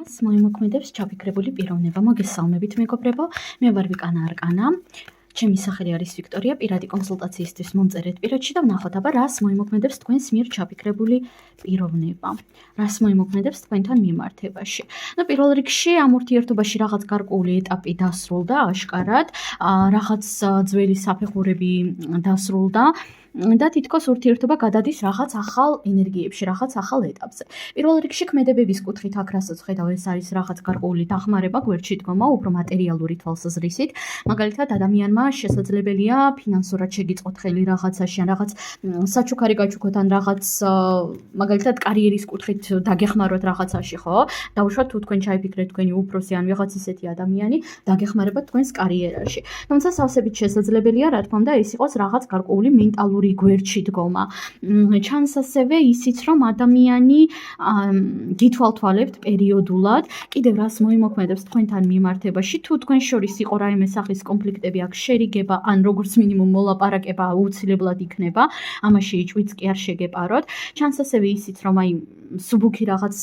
რას მოიმოქმედებს ჩაფიქრებული პიროვნება? მოგესალმებით მეგობრებო, მე ვარ ვიკანა არკანა. ჩემი სახელი არის ვიქტორია, პირადი კონსულტაციისთვის მომწერეთ პირადში და ვნახოთ აბა რას მოიმოქმედებს თქვენს მიერ ჩაფიქრებული პიროვნება. რას მოიმოქმედებს თქვენთან მიმართებაში. პირველ რიგში ამ ურთიერთობაში რაღაც გარკვეული ეტაპი დასრულდა აშკარად, რაღაც ძველი საფეხურები დასრულდა. და თითქოს ურთიერთობა გადადის რაღაც ახალ ენერგიებში, რაღაც ახალ ეტაპზე. პირველ რიგში ქმედებების კუთხით აქ რასაც ხედავ, ეს არის რაღაც გარკვეული დახმარება, გვერდში დგომა, უფრო მატერიალური თვალსაზრისით. მაგალითად, ადამიანმა შესაძლებელია ფინანსურად შეგიწყოთ ხელი რაღაცაში, ან რაღაც საჩუქარი გაჩუქოთ, ან რაღაც მაგალითად კარიერის კუთხით დაგეხმაროთ რაღაცაში, ხო? დაუშვათ თუ თქვენ ჩაიფიქრეთ თქვენი უფროსი ან ვიღაც ისეთი ადამიანი, დაგეხმარებათ თქვენს კარიერაში. თუმცა სავსებით შესაძლებელია, რა თქმა უნდა, ეს იყოს რაღაც გარკვეული მენტალური გვერდში დგომა. ჩანს ასევე ისიც, რომ ადამიანი გითვალთვალებთ პერიოდულად, კიდევ რას მოიმოქმედებს თქვენთან მიმართებაში, თუ თქვენ შორის იყო რაიმე სახის კონფლიქტები, აქ შერიგება, ან როგორც მინიმუმ მოლაპარაკება აუცილებლად იქნება, ამაში ჭვიც კი არ შეგეპაროთ. ჩანს ასევე ისიც, რომ სუბუქი რაღაც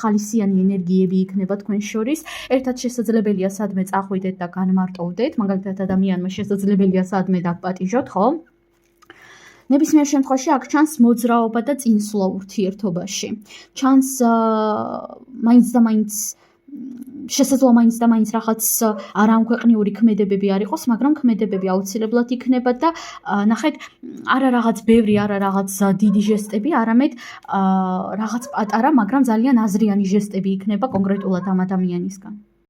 ხალისიანი ენერგიები იქნება თქვენ შორის, ერთად შესაძლებელია სადმე წახვიდეთ და განმარტოვდეთ, მაგალითად ადამიანმა შესაძლებელია სადმე დაგპატიჟოთ, ხო? ნებისმიერ შემთხვევაში აქ ჩანს მოძრაობა და წინსვლა ურთიერთობაში. ჩანს მაინც და მაინც შესაძლოა მაინც და მაინც რაღაც არაამქვეყნიური ქმედებები არ იყოს, მაგრამ ქმედებები აუცილებლად იქნება და ნახეთ, არა რაღაც ბევრი, არა რაღაც დიდი ჟესტები, არამედ რაღაც პატარა, მაგრამ ძალიან აზრიანი ჟესტები იქნება კონკრეტულად ამ ადამიანისგან.